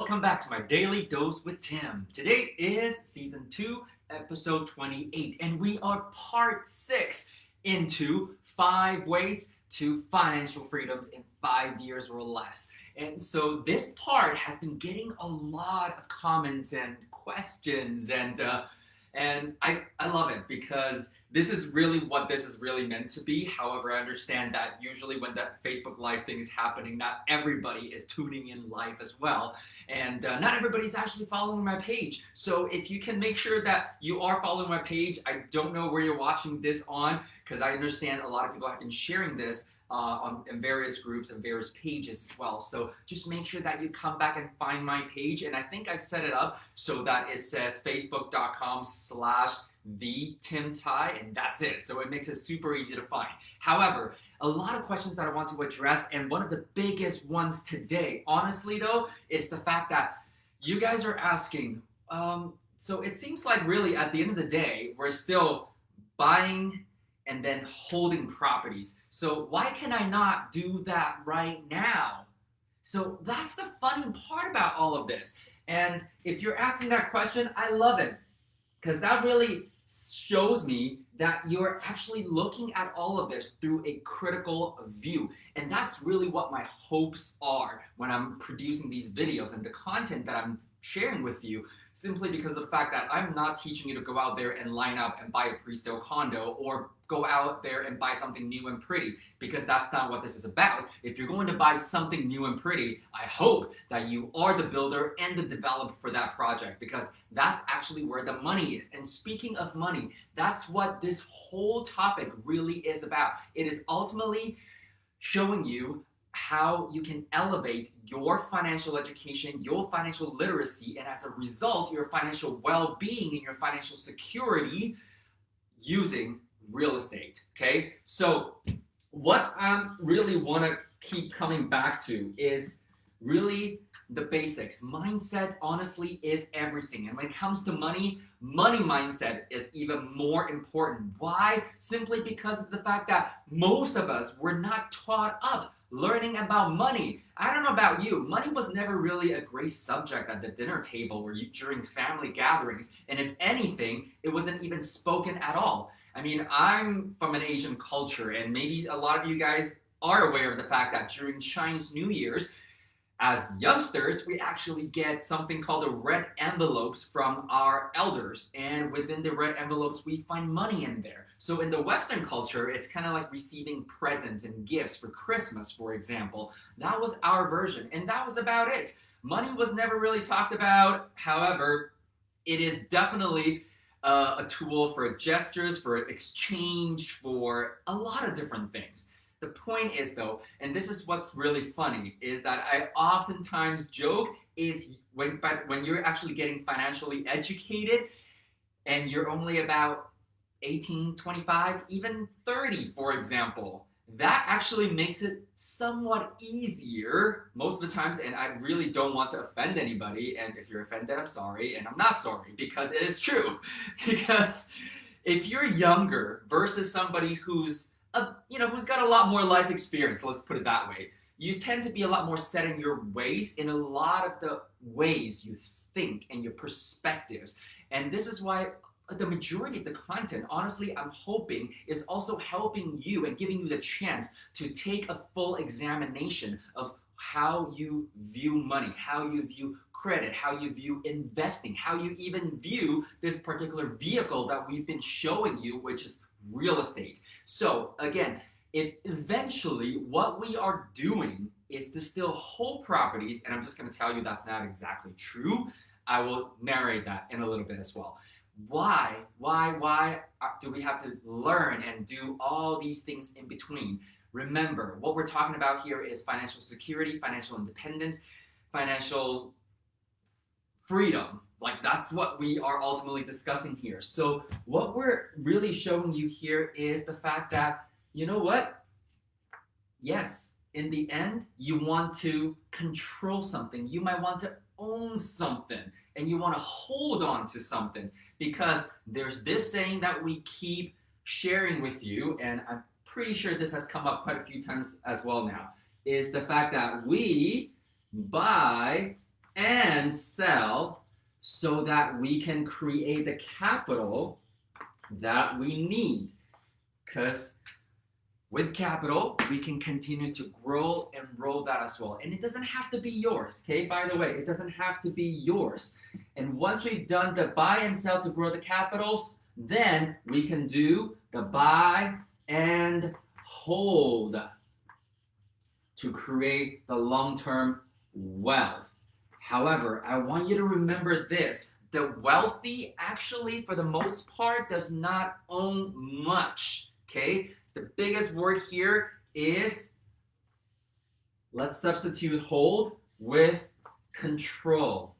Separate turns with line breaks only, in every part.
welcome back to my Daily Dose with Tim. Today is Season 2, Episode 28, and we are Part 6 into 5 ways to financial freedoms in 5 years or less. And so this part has been getting a lot of comments and questions, and I love it because this is really what this is really meant to be. However, I understand that usually when that Facebook Live thing is happening, not everybody is tuning in live as well. And not everybody's actually following my page. So if you can make sure that you are following my page, I don't know where you're watching this on, because I understand a lot of people have been sharing this in various groups and various pages as well. So just make sure that you come back and find my page. And I think I set it up so that it says facebook.com/thetimtai, and that's it. So it makes it super easy to find. However, a lot of questions that I want to address, and one of the biggest ones today, honestly though, is the fact that you guys are asking, so it seems like really at the end of the day, we're still buying and then holding properties. So why can I not do that right now? So that's the funny part about all of this. And if you're asking that question, I love it, because that really shows me that you're actually looking at all of this through a critical view. And that's really what my hopes are when I'm producing these videos and the content that I'm sharing with you, simply because of the fact that I'm not teaching you to go out there and line up and buy a pre-sale condo or go out there and buy something new and pretty, because that's not what this is about. If you're going to buy something new and pretty, I hope that you are the builder and the developer for that project, because that's actually where the money is. And speaking of money, that's what this whole topic really is about. It is ultimately showing you how you can elevate your financial education, your financial literacy, and as a result, your financial well-being and your financial security using real estate, okay? So what I really want to keep coming back to is really the basics. Mindset, honestly, is everything. And when it comes to money, money mindset is even more important. Why? Simply because of the fact that most of us were not taught up learning about money. I don't know about you, money was never really a great subject at the dinner table or during family gatherings. And if anything, it wasn't even spoken at all. I mean, I'm from an Asian culture, and maybe a lot of you guys are aware of the fact that during Chinese New Year's, as youngsters, we actually get something called the red envelopes from our elders. And within the red envelopes, we find money in there. So in the Western culture, it's kind of like receiving presents and gifts for Christmas, for example. That was our version, and that was about it. Money was never really talked about. However, it is definitely a tool for gestures, for exchange, for a lot of different things. The point is though, and this is what's really funny, is that I oftentimes joke when you're actually getting financially educated and you're only about 18, 25, even 30, for example, that actually makes it somewhat easier most of the times. And I really don't want to offend anybody. And if you're offended, I'm sorry. And I'm not sorry, because it is true. Because if you're younger versus somebody who's got a lot more life experience, let's put it that way, you tend to be a lot more set in your ways, in a lot of the ways you think and your perspectives. And this is why the majority of the content, honestly, I'm hoping is also helping you and giving you the chance to take a full examination of how you view money, how you view credit, how you view investing, how you even view this particular vehicle that we've been showing you, which is real estate. So again, if eventually what we are doing is to still hold properties, and I'm just going to tell you that's not exactly true, I will narrate that in a little bit as well. Why do we have to learn and do all these things in between? Remember, what we're talking about here is financial security, financial independence, financial freedom. Like, that's what we are ultimately discussing here. So what we're really showing you here is the fact that, you know what? Yes, in the end, you want to control something. You might want to own something, and you want to hold on to something, because there's this saying that we keep sharing with you, and I'm pretty sure this has come up quite a few times as well now, is the fact that we buy and sell so that we can create the capital that we need. Because with capital, we can continue to grow and roll that as well. And it doesn't have to be yours, okay? By the way, it doesn't have to be yours. And once we've done the buy and sell to grow the capitals, then we can do the buy and hold to create the long-term wealth. However, I want you to remember this. The wealthy actually, for the most part, does not own much, okay? The biggest word here is, let's substitute hold with control,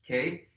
okay?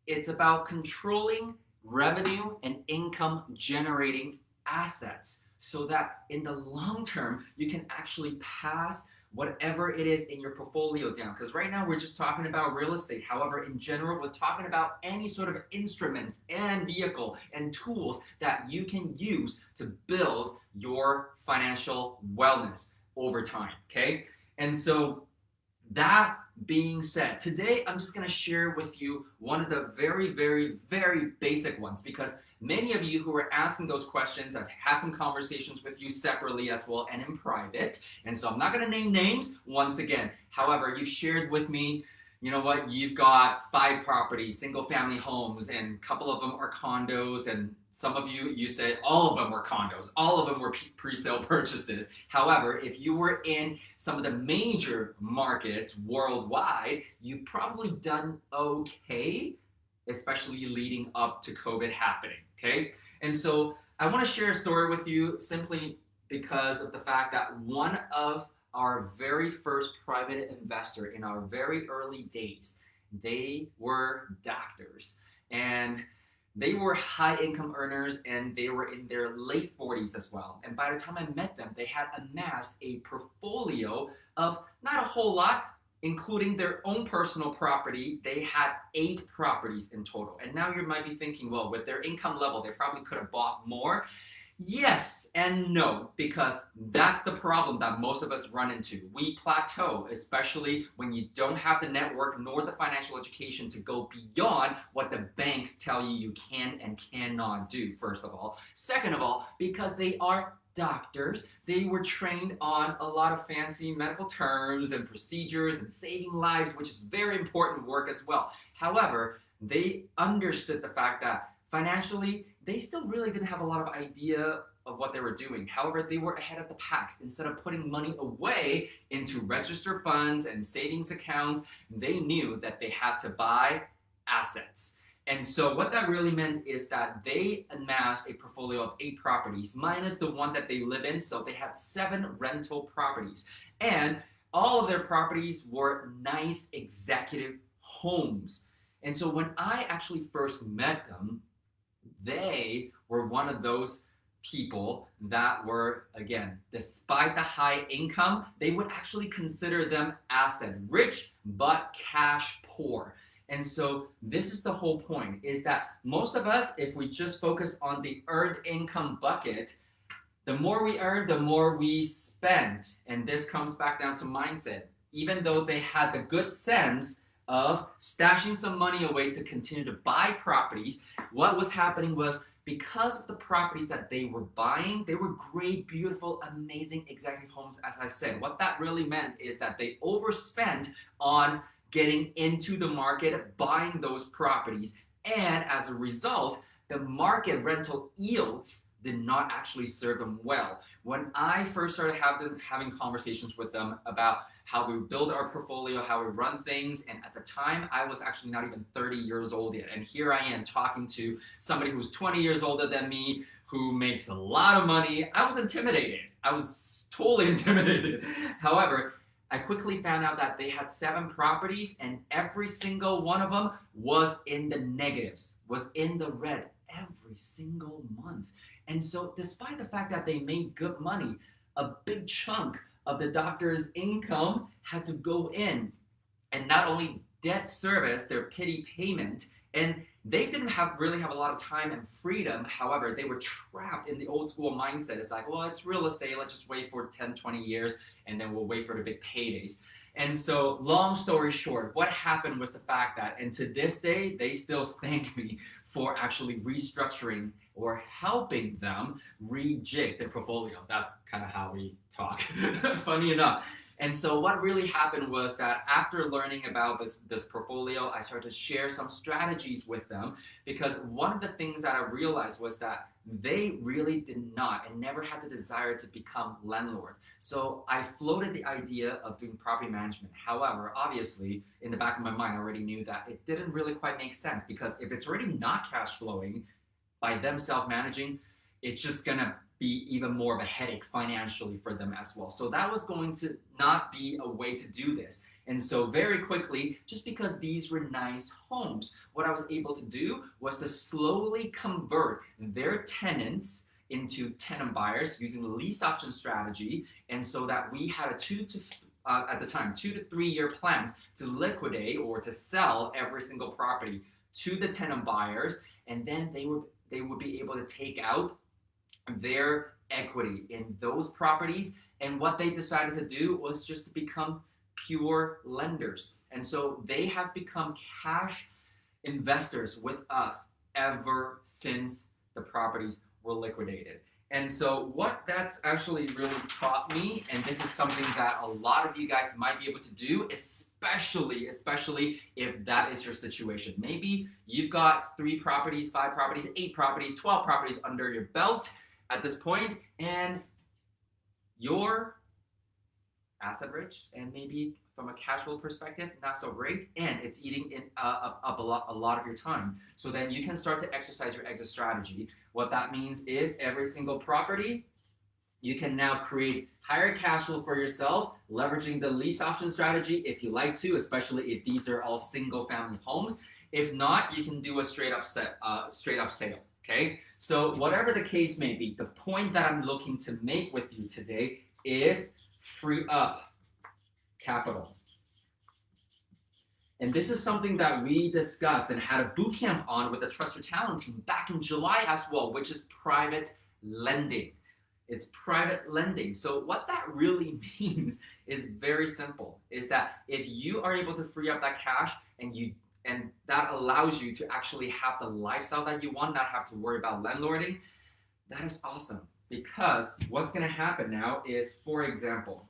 It's about controlling revenue and income generating assets so that in the long term, you can actually pass whatever it is in your portfolio down. Because right now we're just talking about real estate. However, in general, we're talking about any sort of instruments and vehicle and tools that you can use to build your financial wellness over time, okay? And so that being said, today I'm just going to share with you one of the very, very, very basic ones, because many of you who are asking those questions, I've had some conversations with you separately as well and in private, and so I'm not going to name names once again. However, you've shared with me, you know what, you've got 5 properties, single family homes, and a couple of them are condos, and some of you said all of them were condos, all of them were pre-sale purchases. However, if you were in some of the major markets worldwide, you've probably done okay, especially leading up to COVID happening, okay? And so I want to share a story with you simply because of the fact that one of our very first private investor in our very early days, they were doctors, and they were high income earners, and they were in their late 40s as well. And by the time I met them, they had amassed a portfolio of not a whole lot, including their own personal property. They had 8 properties in total. And now you might be thinking, well, with their income level, they probably could have bought more. Yes and no, because that's the problem that most of us run into. We plateau, especially when you don't have the network nor the financial education to go beyond what the banks tell you you can and cannot do, first of all. Second of all, because they are doctors, they were trained on a lot of fancy medical terms and procedures and saving lives, which is very important work as well. However, they understood the fact that financially, they still really didn't have a lot of idea of what they were doing. However, they were ahead of the pack. Instead of putting money away into registered funds and savings accounts, they knew that they had to buy assets. And so what that really meant is that they amassed a portfolio of 8 properties, minus the one that they live in. So they had 7 rental properties. And all of their properties were nice executive homes. And so when I actually first met them, they were one of those people that were, again, despite the high income, they would actually consider them asset rich but cash poor. And so this is the whole point, is that most of us, if we just focus on the earned income bucket, the more we earn, the more we spend. And this comes back down to mindset. Even though they had the good sense of stashing some money away to continue to buy properties, what was happening was, because of the properties that they were buying, they were great, beautiful, amazing executive homes, as I said. What that really meant is that they overspent on getting into the market, buying those properties, and as a result, the market rental yields did not actually serve them well. When I first started having conversations with them about how we build our portfolio, how we run things, and at the time, I was actually not even 30 years old yet. And here I am talking to somebody who's 20 years older than me, who makes a lot of money. I was intimidated. I was totally intimidated. However, I quickly found out that they had 7 properties, and every single one of them was in the negatives, was in the red every single month. And so despite the fact that they made good money, a big chunk of the doctor's income had to go in and not only debt service their pity payment, and they didn't really have a lot of time and freedom. However, they were trapped in the old school mindset. It's like, well, it's real estate. Let's just wait for 10, 20 years, and then we'll wait for the big paydays. And so long story short, what happened was the fact that, and to this day, they still thank me for actually restructuring or helping them rejig their portfolio. That's kind of how we talk, funny enough. And so what really happened was that after learning about this portfolio, I started to share some strategies with them, because one of the things that I realized was that they really did not and never had the desire to become landlords. So I floated the idea of doing property management. However, obviously, in the back of my mind, I already knew that it didn't really quite make sense, because if it's already not cash flowing by them self-managing, it's just gonna be even more of a headache financially for them as well. So that was going to not be a way to do this. And so very quickly, just because these were nice homes, what I was able to do was to slowly convert their tenants into tenant buyers using the lease option strategy. And so that we had a at the time, 2 to 3 year plans to liquidate or to sell every single property to the tenant buyers. And then they would be able to take out their equity in those properties. And what they decided to do was just to become pure lenders. And so they have become cash investors with us ever since the properties were liquidated. And so what that's actually really taught me, and this is something that a lot of you guys might be able to do, especially if that is your situation. Maybe you've got 3 properties, 5 properties, 8 properties, 12 properties under your belt at this point, and you're asset rich, and maybe from a cash flow perspective, not so great, and it's eating up a lot of your time. So then you can start to exercise your exit strategy. What that means is every single property, you can now create higher cash flow for yourself, leveraging the lease option strategy if you like to, especially if these are all single family homes. If not, you can do a straight up sale. Okay, so whatever the case may be, the point that I'm looking to make with you today is free up capital. And this is something that we discussed and had a boot camp on with the Trust Your Talent team back in July as well, which is private lending. It's private lending. So what that really means is very simple, is that if you are able to free up that cash and that allows you to actually have the lifestyle that you want, not have to worry about landlording, that is awesome. Because what's gonna happen now is, for example,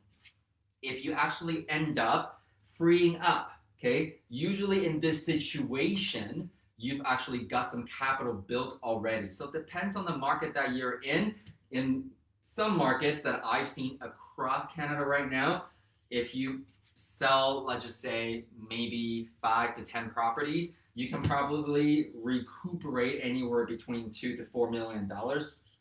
if you actually end up freeing up, okay, usually in this situation, you've actually got some capital built already. So it depends on the market that you're in. In some markets that I've seen across Canada right now, if you sell, let's just say, maybe 5 to 10 properties, you can probably recuperate anywhere between $2 to $4 million,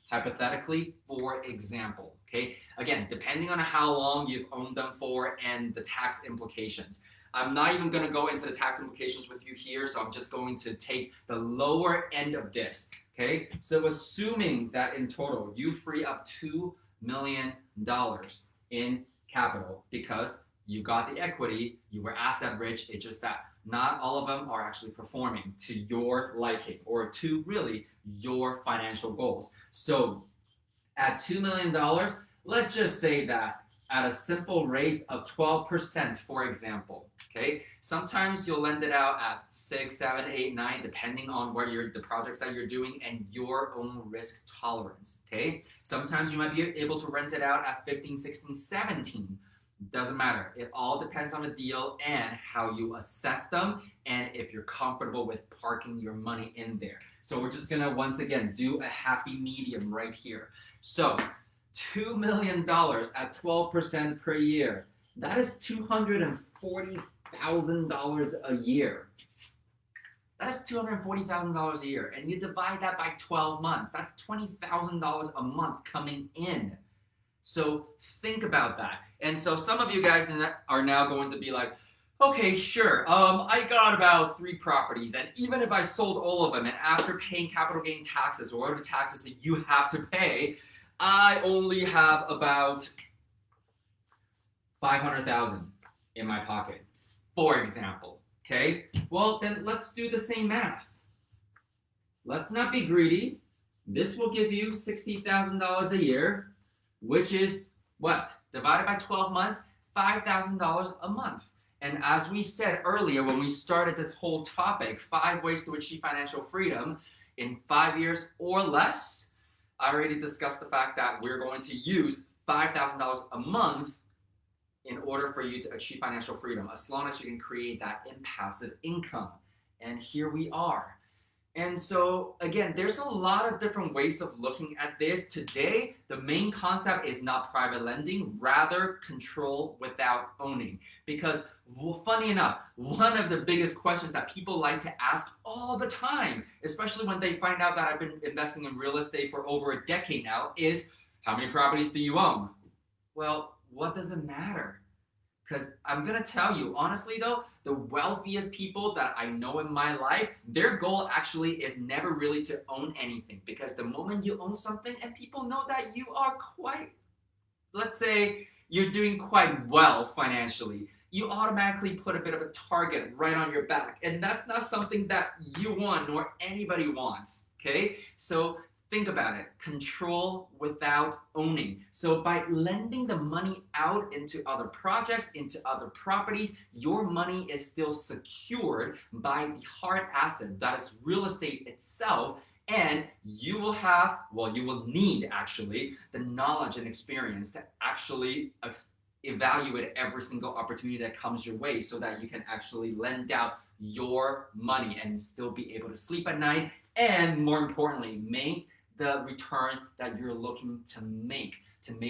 hypothetically, for example. Okay, again, depending on how long you've owned them for and the tax implications. I'm not even going to go into the tax implications with you here, so I'm just going to take the lower end of this. Okay, so assuming that in total you free up $2 million in capital because you got the equity, you were asset rich, it's just that not all of them are actually performing to your liking or to really your financial goals. So at $2 million, let's just say that at a simple rate of 12%, for example, okay? Sometimes you'll lend it out at 6, 7, 8, 9, depending on what the projects that you're doing and your own risk tolerance, okay? Sometimes you might be able to rent it out at 15, 16, 17. Doesn't matter. It all depends on the deal and how you assess them and if you're comfortable with parking your money in there. So we're just gonna, once again, do a happy medium right here. So $2 million at 12% per year. That is $240,000 a year. That is $240,000 a year. And you divide that by 12 months. That's $20,000 a month coming in. So think about that. And so some of you guys are now going to be like, okay, sure, I got about 3 properties, and even if I sold all of them, and after paying capital gain taxes or whatever taxes that you have to pay, I only have about $500,000 in my pocket, for example, okay? Well, then let's do the same math. Let's not be greedy. This will give you $60,000 a year, which is what? Divided by 12 months, $5,000 a month. And as we said earlier when we started this whole topic, 5 ways to achieve financial freedom in 5 years or less, I already discussed the fact that we're going to use $5,000 a month in order for you to achieve financial freedom, as long as you can create that passive income. And here we are. And so again, there's a lot of different ways of looking at this. Today, the main concept is not private lending, rather control without owning. Because funny enough, one of the biggest questions that people like to ask all the time, especially when they find out that I've been investing in real estate for over a decade now, is how many properties do you own? Well, what does it matter? Because I'm going to tell you, honestly though, the wealthiest people that I know in my life, their goal actually is never really to own anything. Because the moment you own something and people know that you are quite, let's say you're doing quite well financially, you automatically put a bit of a target right on your back. And that's not something that you want nor anybody wants, okay? So think about it, control without owning. So by lending the money out into other projects, into other properties, your money is still secured by the hard asset that is real estate itself. And you will have, well, you will need actually the knowledge and experience to actually evaluate every single opportunity that comes your way so that you can actually lend out your money and still be able to sleep at night. And more importantly, make the return that you're looking to make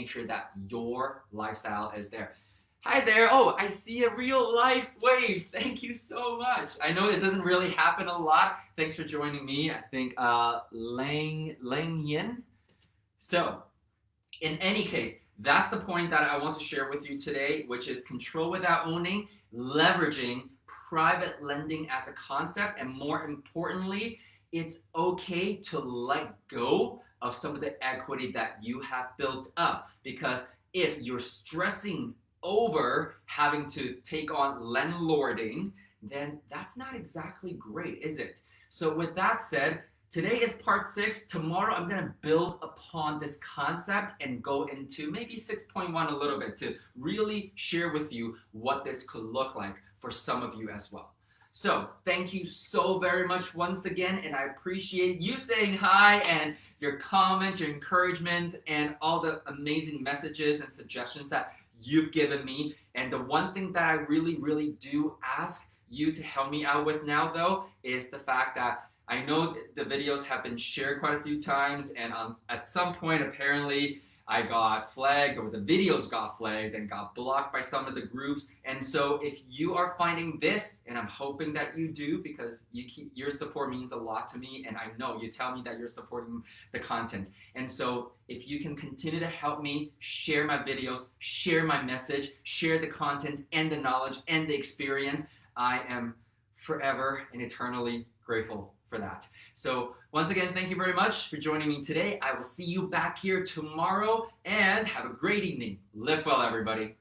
sure that your lifestyle is there. Hi there. Oh, I see a real life wave. Thank you so much. I know it doesn't really happen a lot. Thanks for joining me. I think Lang Yin. So in any case, that's the point that I want to share with you today, which is control without owning, leveraging private lending as a concept, and more importantly, it's okay to let go of some of the equity that you have built up. Because if you're stressing over having to take on landlording, then that's not exactly great, is it? So with that said, today is part 6. Tomorrow I'm going to build upon this concept and go into maybe 6.1 a little bit to really share with you what this could look like for some of you as well. So thank you so very much once again, and I appreciate you saying hi and your comments, your encouragement, and all the amazing messages and suggestions that you've given me. And the one thing that I really, really do ask you to help me out with now, though, is the fact that I know the videos have been shared quite a few times, and at some point, apparently, I got flagged, or the videos got flagged and got blocked by some of the groups. And so if you are finding this, and I'm hoping that you do, because your support means a lot to me, and I know you tell me that you're supporting the content. And so if you can continue to help me share my videos, share my message, share the content and the knowledge and the experience, I am forever and eternally grateful for that. So once again, thank you very much for joining me today. I will see you back here tomorrow, and have a great evening. Live well, everybody.